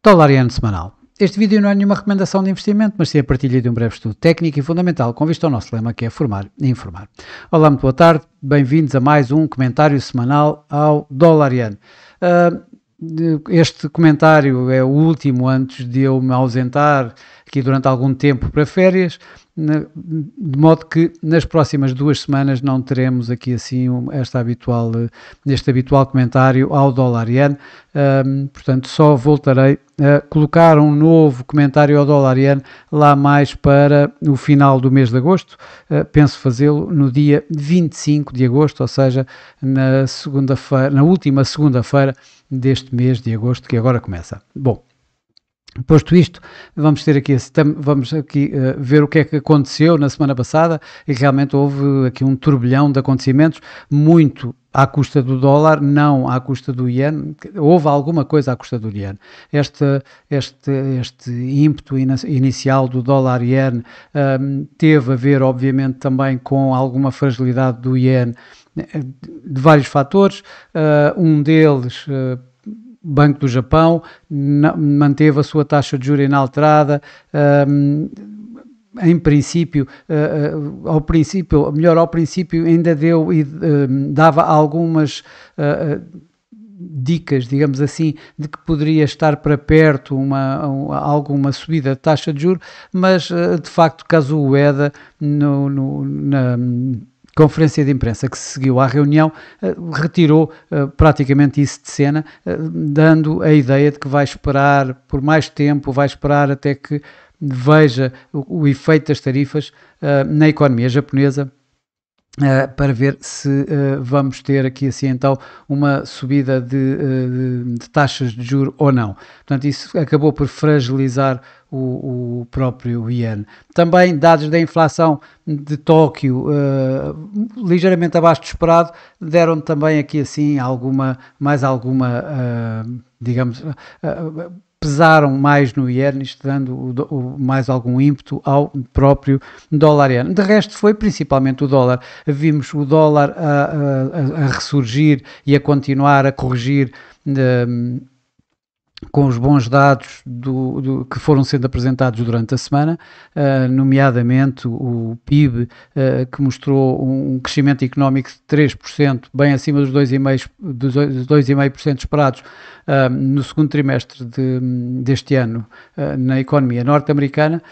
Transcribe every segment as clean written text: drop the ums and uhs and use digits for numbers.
Dólar iene semanal. Este vídeo não é nenhuma recomendação de investimento, mas sim a partilha de um breve estudo técnico e fundamental com vista ao nosso lema, que é formar e informar. Olá, muito boa tarde, bem-vindos a mais um comentário semanal ao dólar iene. Este comentário é o último antes de eu me ausentar aqui durante algum tempo para férias, de modo que nas próximas 2 semanas não teremos aqui assim este habitual comentário ao dólar iene, portanto só voltarei a colocar um novo comentário ao dólar iene lá mais para o final do mês de agosto. Penso fazê-lo no dia 25 de agosto, ou seja, na última segunda-feira deste mês de agosto que agora começa. Bom, posto isto, vamos aqui ver o que é que aconteceu na semana passada, e realmente houve aqui um turbilhão de acontecimentos, muito à custa do dólar, não à custa do iene. Houve alguma coisa à custa do iene. Este ímpeto inicial do dólar iene teve a ver, obviamente, também com alguma fragilidade do iene, de vários fatores, um deles... Banco do Japão manteve a sua taxa de juros inalterada. Em princípio, ao princípio ainda dava algumas dicas, digamos assim, de que poderia estar para perto alguma subida de taxa de juros, mas de facto Kazuo Ueda na conferência de imprensa que se seguiu à reunião, retirou praticamente isso de cena, dando a ideia de que vai esperar por mais tempo, vai esperar até que veja o efeito das tarifas na economia japonesa, para ver se vamos ter aqui assim então uma subida de taxas de juros ou não. Portanto, isso acabou por fragilizar o próprio iene. Também dados da inflação de Tóquio, ligeiramente abaixo do esperado, deram também aqui assim digamos, pesaram mais no iene, isto dando mais algum ímpeto ao próprio dólar iene. De resto, foi principalmente o dólar. Vimos o dólar a ressurgir e a continuar a corrigir com os bons dados que foram sendo apresentados durante a semana, nomeadamente o PIB, que mostrou um crescimento económico de 3%, bem acima dos 2,5% esperados no segundo trimestre deste ano na economia norte-americana.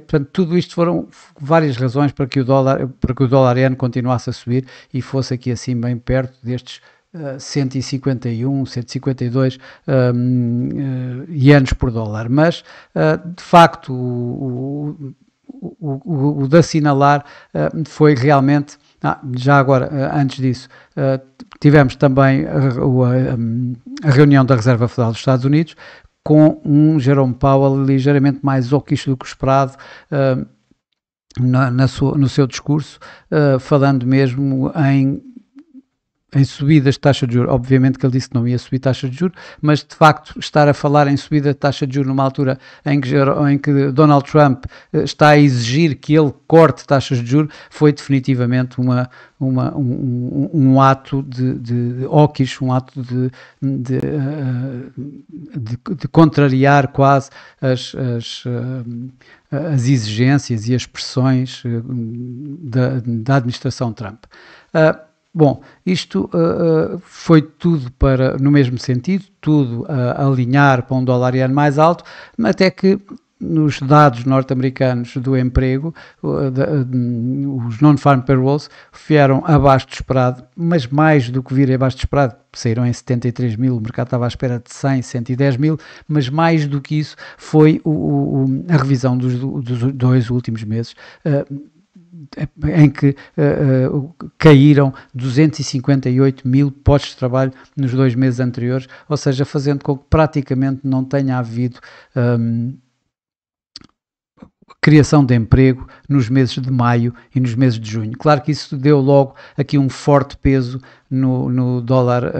Portanto, tudo isto foram várias razões para que o dólar iene continuasse a subir e fosse aqui assim bem perto destes 151, 152 ienes por dólar, mas de facto o de assinalar foi realmente, já agora, antes disso, tivemos também a reunião da Reserva Federal dos Estados Unidos, com um Jerome Powell ligeiramente mais hawkish do que o esperado, no seu discurso, falando mesmo em subidas de taxa de juros. Obviamente que ele disse que não ia subir taxa de juros, mas de facto estar a falar em subida de taxa de juros numa altura em que Donald Trump está a exigir que ele corte taxas de juros foi definitivamente um ato de hawkish, um ato de contrariar quase as exigências e as pressões da administração Trump. Bom, isto foi tudo no mesmo sentido, tudo a alinhar para um dólar iene mais alto, até que nos dados norte-americanos do emprego, os non-farm payrolls vieram abaixo do esperado, mas mais do que virem abaixo do esperado, saíram em 73 mil, o mercado estava à espera de 100, 110 mil, mas mais do que isso foi a revisão dos 2 últimos meses, em que caíram 258 mil postos de trabalho nos 2 meses anteriores, ou seja, fazendo com que praticamente não tenha havido criação de emprego nos meses de maio e nos meses de junho. Claro que isso deu logo aqui um forte peso no dólar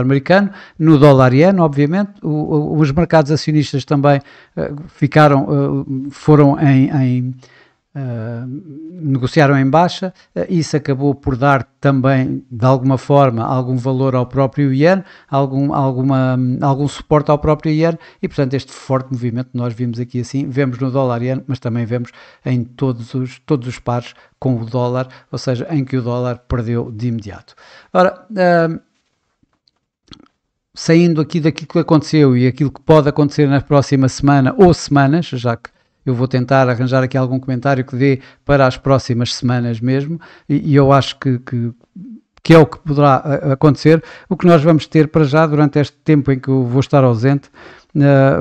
americano, no dólar iene, obviamente. Os mercados acionistas também foram negociaram em baixa, isso acabou por dar também, de alguma forma, algum valor ao próprio iene, algum suporte ao próprio iene, e portanto este forte movimento nós vimos aqui assim, vemos no dólar iene, mas também vemos em todos os pares com o dólar, ou seja, em que o dólar perdeu de imediato. Ora, saindo aqui daquilo que aconteceu e aquilo que pode acontecer na próxima semana ou semanas, já que eu vou tentar arranjar aqui algum comentário que dê para as próximas semanas mesmo, e eu acho que é o que poderá acontecer. O que nós vamos ter para já, durante este tempo em que eu vou estar ausente,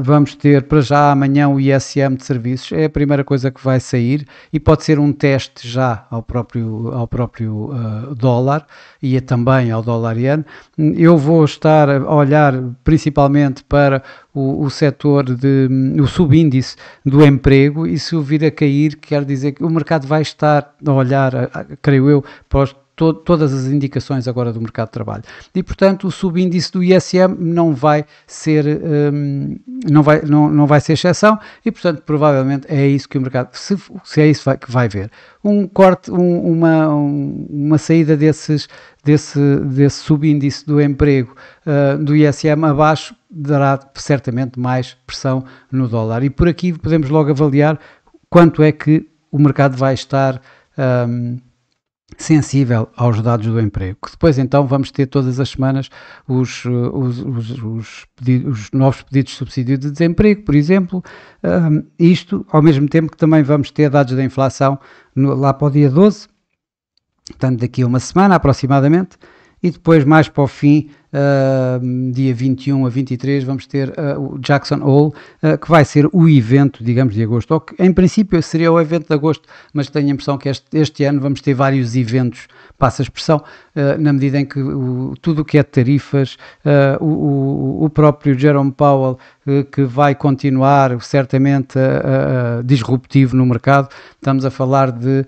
vamos ter para já amanhã o ISM de serviços, é a primeira coisa que vai sair e pode ser um teste já ao próprio dólar e também ao dólar iene. Eu vou estar a olhar principalmente para o setor o subíndice do emprego, e se o vir a cair, quer dizer que o mercado vai estar a olhar, creio eu, para todas as indicações agora do mercado de trabalho. E, portanto, o subíndice do ISM não vai ser exceção, e, portanto, provavelmente é isso que o mercado, se é isso que vai ver. Um corte, uma saída desse subíndice do emprego do ISM abaixo dará certamente mais pressão no dólar. E por aqui podemos logo avaliar quanto é que o mercado vai estar sensível aos dados do emprego, que depois então vamos ter todas as semanas os novos pedidos de subsídio de desemprego, por exemplo, isto ao mesmo tempo que também vamos ter dados da inflação lá para o dia 12, portanto daqui a uma semana aproximadamente, e depois mais para o fim, dia 21 a 23, vamos ter o Jackson Hole, que vai ser o evento, digamos, de agosto, ou que em princípio seria o evento de agosto, mas tenho a impressão que este ano vamos ter vários eventos, passa a expressão, na medida em que tudo o que é tarifas, o próprio Jerome Powell, que vai continuar certamente disruptivo no mercado, estamos a falar de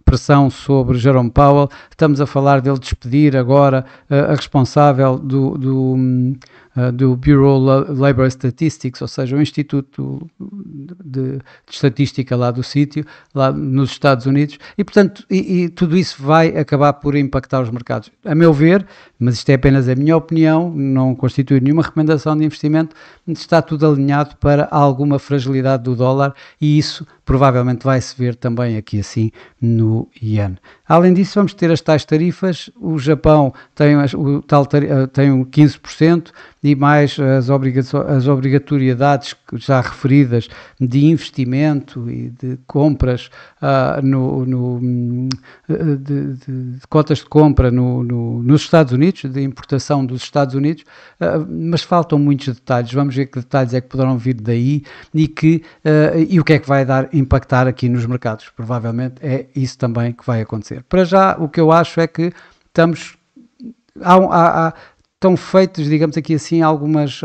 pressão sobre Jerome Powell, estamos a falar dele despedir agora a responsável do Bureau of Labor Statistics, ou seja, o Instituto de Estatística lá do sítio, lá nos Estados Unidos, e portanto, e tudo isso vai acabar por impactar os mercados. A meu ver, mas isto é apenas a minha opinião, não constitui nenhuma recomendação de investimento, está tudo alinhado para alguma fragilidade do dólar, e isso provavelmente vai-se ver também aqui assim no iene. Além disso, vamos ter as tais tarifas. O Japão tem tem 15% e mais as obrigatoriedades já referidas de investimento e de compras de cotas de compra nos Estados Unidos, de importação dos Estados Unidos, mas faltam muitos detalhes. Vamos ver que detalhes é que poderão vir daí e o que é que vai impactar aqui nos mercados. Provavelmente é isso também que vai acontecer. Para já, o que eu acho é que estão feitos, digamos aqui assim, algumas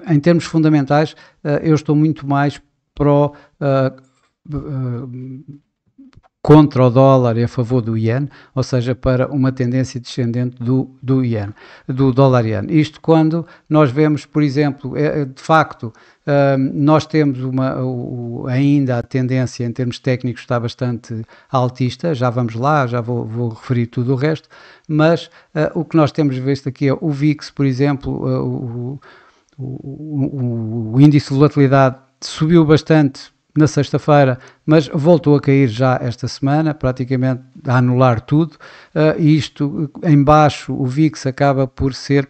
em termos fundamentais, eu estou muito mais contra o dólar e a favor do iene, ou seja, para uma tendência descendente do dólar iene. Isto quando nós vemos, por exemplo, de facto, nós temos ainda a tendência em termos técnicos está bastante altista, já vamos lá, já vou referir tudo o resto, mas o que nós temos visto aqui é o VIX, por exemplo, o índice de volatilidade subiu bastante na sexta-feira, mas voltou a cair já esta semana, praticamente a anular tudo, e isto em baixo, o VIX acaba por ser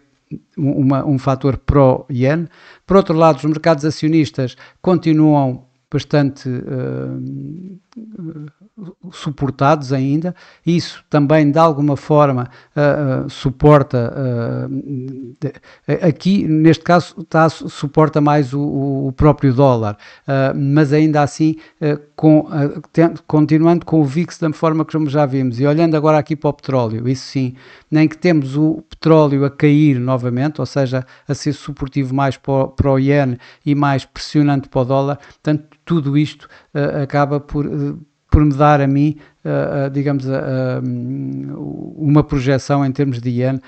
um fator pró-iene. Por outro lado, os mercados acionistas continuam bastante suportados ainda, isso também de alguma forma suporta, aqui neste caso suporta mais o próprio dólar, mas ainda assim continuando com o VIX da forma que já vimos, e olhando agora aqui para o petróleo, isso sim, nem que temos o petróleo a cair novamente, ou seja, a ser suportivo mais para o iene e mais pressionante para o dólar, portanto tudo isto acaba por por me dar a mim, digamos, uma projeção em termos de iene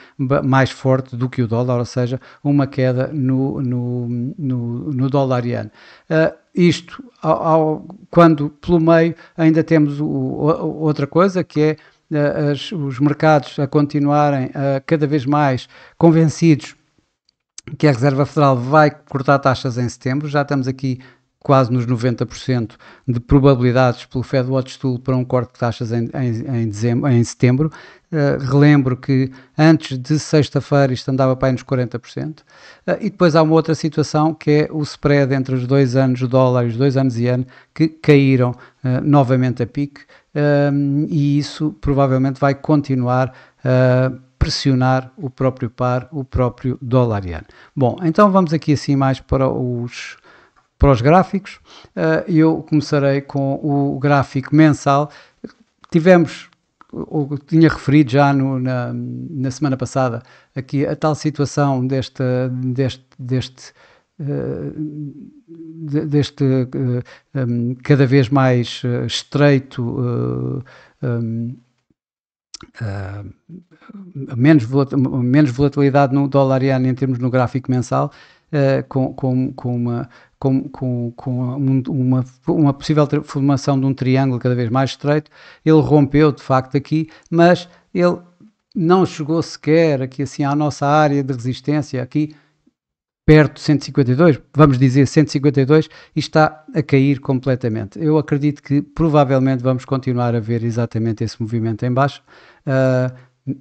mais forte do que o dólar, ou seja, uma queda no dólar iene. Isto, quando pelo meio ainda temos outra coisa, que é os mercados a continuarem cada vez mais convencidos que a Reserva Federal vai cortar taxas em setembro. Já estamos aqui quase nos 90% de probabilidades pelo FedWatch Tool para um corte de taxas em setembro. Relembro que antes de sexta-feira isto andava para aí nos 40%. E depois há uma outra situação, que é o spread entre os 2 anos dólar e os 2 anos iene, que caíram novamente a pique, e isso provavelmente vai continuar a pressionar o próprio par, o próprio dólar iene. Bom, então vamos aqui assim mais para os gráficos. Eu começarei com o gráfico mensal. Tivemos, eu tinha referido já na semana passada, aqui a tal situação deste cada vez mais estreito, menos volatilidade no dólar iene em termos no gráfico mensal, com uma possível formação de um triângulo cada vez mais estreito. Ele rompeu de facto aqui, mas ele não chegou sequer aqui assim à nossa área de resistência, aqui perto de 152, vamos dizer 152, e está a cair completamente. Eu acredito que provavelmente vamos continuar a ver exatamente esse movimento em baixo,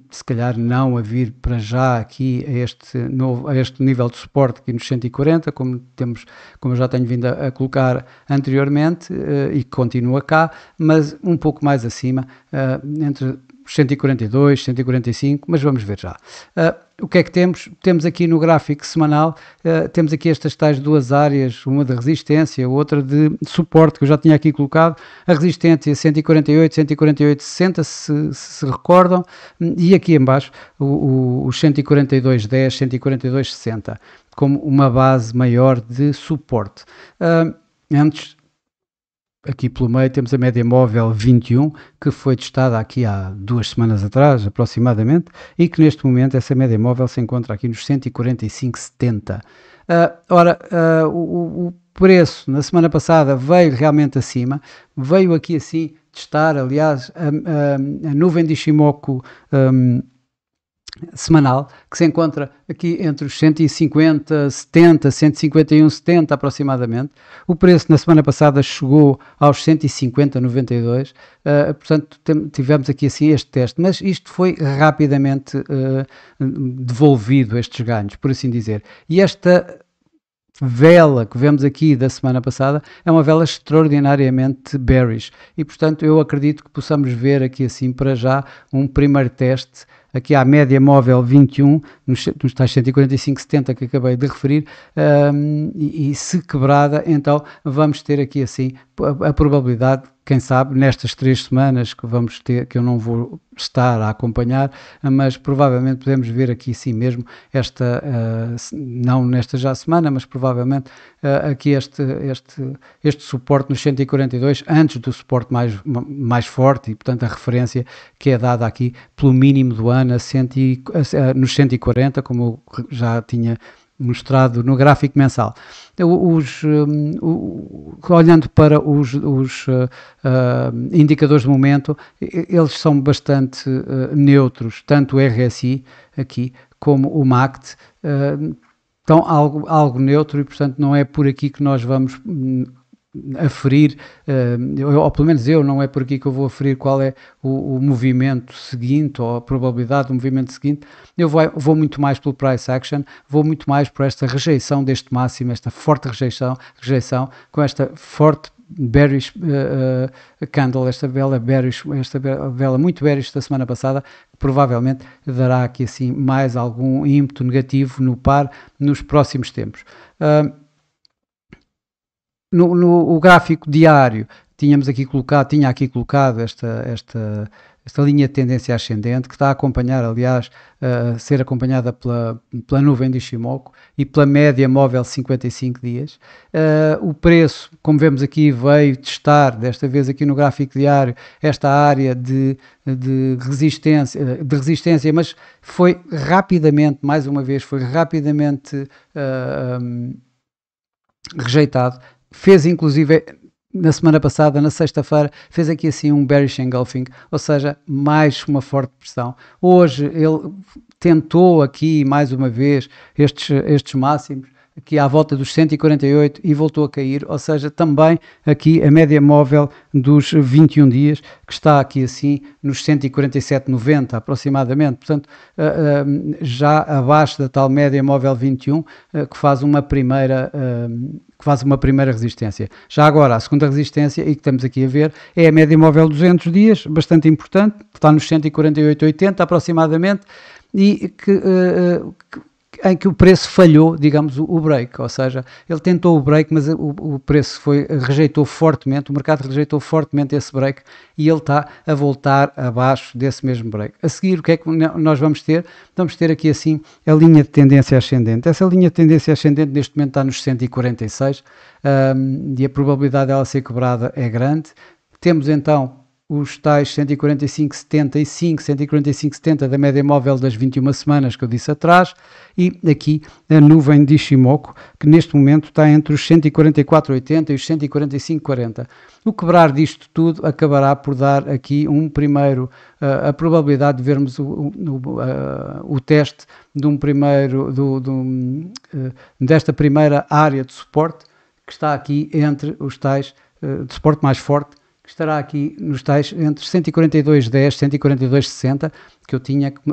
se calhar não a vir para já aqui a este nível de suporte aqui nos 140, como eu já tenho vindo a colocar anteriormente, e continua cá, mas um pouco mais acima, entre 142, 145, mas vamos ver já. O que é que temos? Temos aqui no gráfico semanal, temos aqui estas tais duas áreas, uma de resistência, outra de suporte, que eu já tinha aqui colocado. A resistência 148, 148, 60, se recordam, e aqui em baixo os 142, 10, 142, 60, como uma base maior de suporte. Antes, aqui pelo meio temos a média móvel 21, que foi testada aqui há 2 semanas atrás, aproximadamente, e que neste momento essa média móvel se encontra aqui nos 145,70. O preço na semana passada veio realmente acima, veio aqui assim testar, aliás, a nuvem de Ishimoku semanal, que se encontra aqui entre os 150, 70, 151, 70 aproximadamente. O preço na semana passada chegou aos 150,92, portanto tivemos aqui assim este teste, mas isto foi rapidamente devolvido, estes ganhos, por assim dizer. E esta vela que vemos aqui da semana passada é uma vela extraordinariamente bearish, e portanto eu acredito que possamos ver aqui assim para já um primeiro teste aqui à média móvel 21, nos tais 145,70 que acabei de referir, e se quebrada, então vamos ter aqui assim a probabilidade, quem sabe, nestas 3 semanas que vamos ter, que eu não vou estar a acompanhar, mas provavelmente podemos ver aqui sim mesmo não nesta já semana, mas provavelmente aqui este suporte nos 142, antes do suporte mais forte, e portanto a referência que é dada aqui pelo mínimo do ano nos 140, como eu já tinha mostrado no gráfico mensal. Olhando para os indicadores de momento, eles são bastante neutros, tanto o RSI aqui como o MACD, estão algo neutro, e portanto não é por aqui que nós vamos aferir, ou pelo menos não é por aqui que eu vou aferir qual é o movimento seguinte, ou a probabilidade do movimento seguinte. Eu vou muito mais pelo price action, vou muito mais por esta rejeição deste máximo, esta forte rejeição com esta forte bearish candle, esta vela muito bearish da semana passada, que provavelmente dará aqui assim mais algum ímpeto negativo no par nos próximos tempos. No gráfico diário tinha aqui colocado esta linha de tendência ascendente, que está a acompanhar, aliás, a ser acompanhada pela nuvem de Ishimoku e pela média móvel 55 dias. O preço, como vemos aqui, veio testar, desta vez aqui no gráfico diário, esta área de resistência, mas foi rapidamente, mais uma vez, foi rapidamente rejeitado. Fez inclusive na semana passada, na sexta-feira, fez aqui assim um bearish engulfing, ou seja, mais uma forte pressão. Hoje ele tentou aqui mais uma vez estes máximos, aqui à volta dos 148 e voltou a cair, ou seja, também aqui a média móvel dos 21 dias, que está aqui assim nos 147,90 aproximadamente, portanto já abaixo da tal média móvel 21, que faz uma primeira resistência. Já agora, a segunda resistência, e que estamos aqui a ver, é a média móvel 200 dias, bastante importante, está nos 148,80 aproximadamente, e em que o preço falhou, digamos, o break, ou seja, ele tentou o break, mas o preço rejeitou fortemente, o mercado rejeitou fortemente esse break e ele está a voltar abaixo desse mesmo break. A seguir, o que é que nós vamos ter? Vamos ter aqui assim a linha de tendência ascendente. Essa linha de tendência ascendente neste momento está nos 146 e a probabilidade dela ser quebrada é grande. Temos então os tais 145,75, 145,70 da média móvel das 21 semanas que eu disse atrás, e aqui a nuvem de Ishimoku, que neste momento está entre os 144,80 e os 145,40. O quebrar disto tudo acabará por dar aqui a probabilidade de vermos o teste de desta primeira área de suporte, que está aqui entre os tais de suporte mais forte, que estará aqui nos tais entre 142,10 e 142,60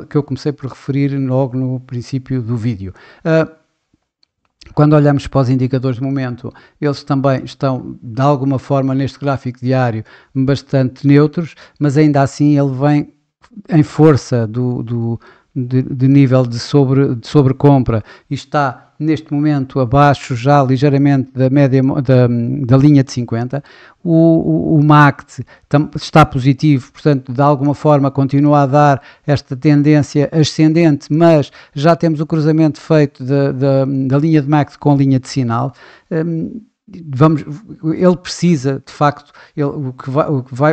que eu comecei por referir logo no princípio do vídeo. Quando olhamos para os indicadores de momento, eles também estão, de alguma forma, neste gráfico diário, bastante neutros, mas ainda assim ele vem em força de nível de sobrecompra e está neste momento abaixo já ligeiramente da média da linha de 50. O MACD está positivo, portanto de alguma forma continua a dar esta tendência ascendente, mas já temos o cruzamento feito da linha de MACD com a linha de sinal. Ele precisa, de facto,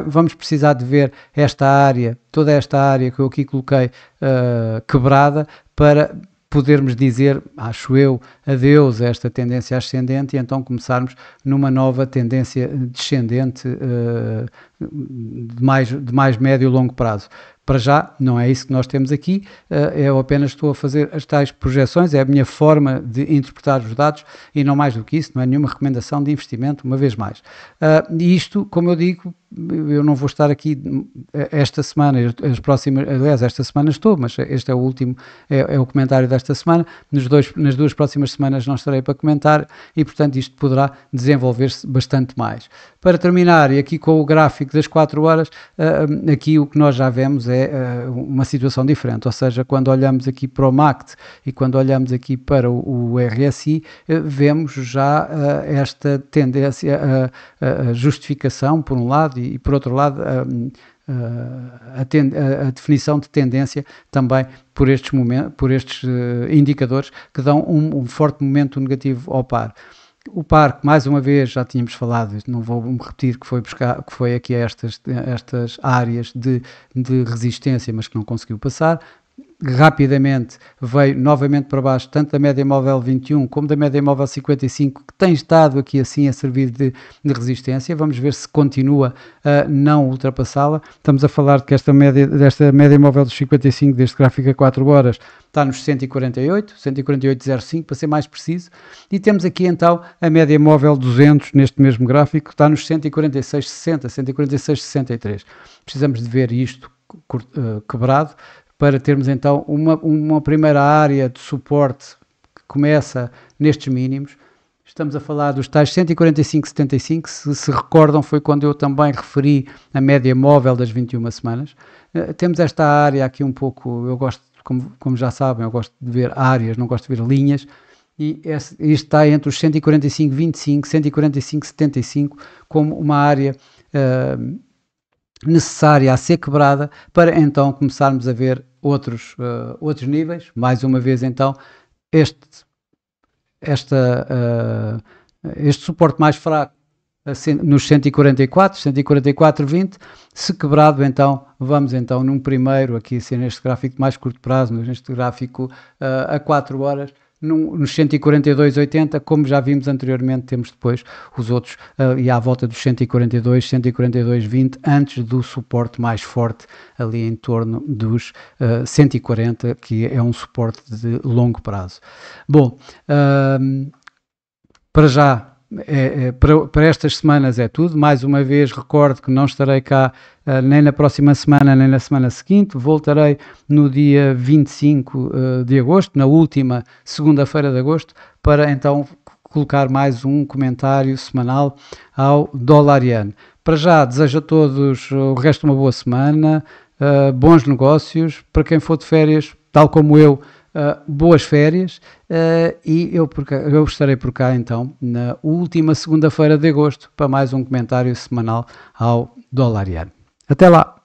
vamos precisar de ver toda esta área que eu aqui coloquei quebrada para podermos dizer, acho eu, adeus a esta tendência ascendente e então começarmos numa nova tendência descendente de mais médio e longo prazo. Para já, não é isso que nós temos aqui, eu apenas estou a fazer as tais projeções, é a minha forma de interpretar os dados e não mais do que isso, não é nenhuma recomendação de investimento, uma vez mais. E isto, como eu digo, eu não vou estar aqui esta semana, aliás, esta semana estou, mas este é o último, é o comentário desta semana, nas duas próximas semanas não estarei para comentar e, portanto, isto poderá desenvolver-se bastante mais. Para terminar, e aqui com o gráfico das 4 horas, aqui o que nós já vemos é uma situação diferente, ou seja, quando olhamos aqui para o MACD e quando olhamos aqui para o RSI, vemos já esta tendência, a justificação por um lado e por outro lado a definição de tendência também por estes indicadores que dão um forte momento negativo ao par. O par, mais uma vez, já tínhamos falado, não vou me repetir, que foi aqui a estas áreas de resistência, mas que não conseguiu passar. Rapidamente veio novamente para baixo, tanto da média móvel 21 como da média móvel 55, que tem estado aqui assim a servir de resistência. Vamos ver se continua a não ultrapassá-la. Estamos a falar de que desta média móvel dos 55, deste gráfico a 4 horas, está nos 148,05 para ser mais preciso, e temos aqui então a média móvel 200 neste mesmo gráfico, está nos 146,60, 146,63. Precisamos de ver isto quebrado para termos então uma primeira área de suporte que começa nestes mínimos. Estamos a falar dos tais 145,75, se recordam foi quando eu também referi a média móvel das 21 semanas. Temos esta área aqui um pouco, eu gosto, como já sabem, eu gosto de ver áreas, não gosto de ver linhas, e isto está entre os 145,25 e 145,75 como uma área necessária a ser quebrada para então começarmos a ver outros níveis. Mais uma vez então este suporte mais fraco nos 144, 144,20, se quebrado então, vamos então num primeiro, aqui assim neste gráfico de mais curto prazo, neste gráfico a 4 horas, nos 142,80, como já vimos anteriormente, temos depois os outros e à volta dos 142, 142,20, antes do suporte mais forte ali em torno dos 140, que é um suporte de longo prazo. Bom, para já, para estas semanas é tudo. Mais uma vez recordo que não estarei cá nem na próxima semana nem na semana seguinte. Voltarei no dia 25 de agosto, na última segunda-feira de agosto, para então colocar mais um comentário semanal ao dolariano. Para já, desejo a todos o resto de uma boa semana, bons negócios. Para quem for de férias, tal como eu, boas férias, e eu estarei por cá então na última segunda-feira de agosto para mais um comentário semanal ao dolariano. Até lá!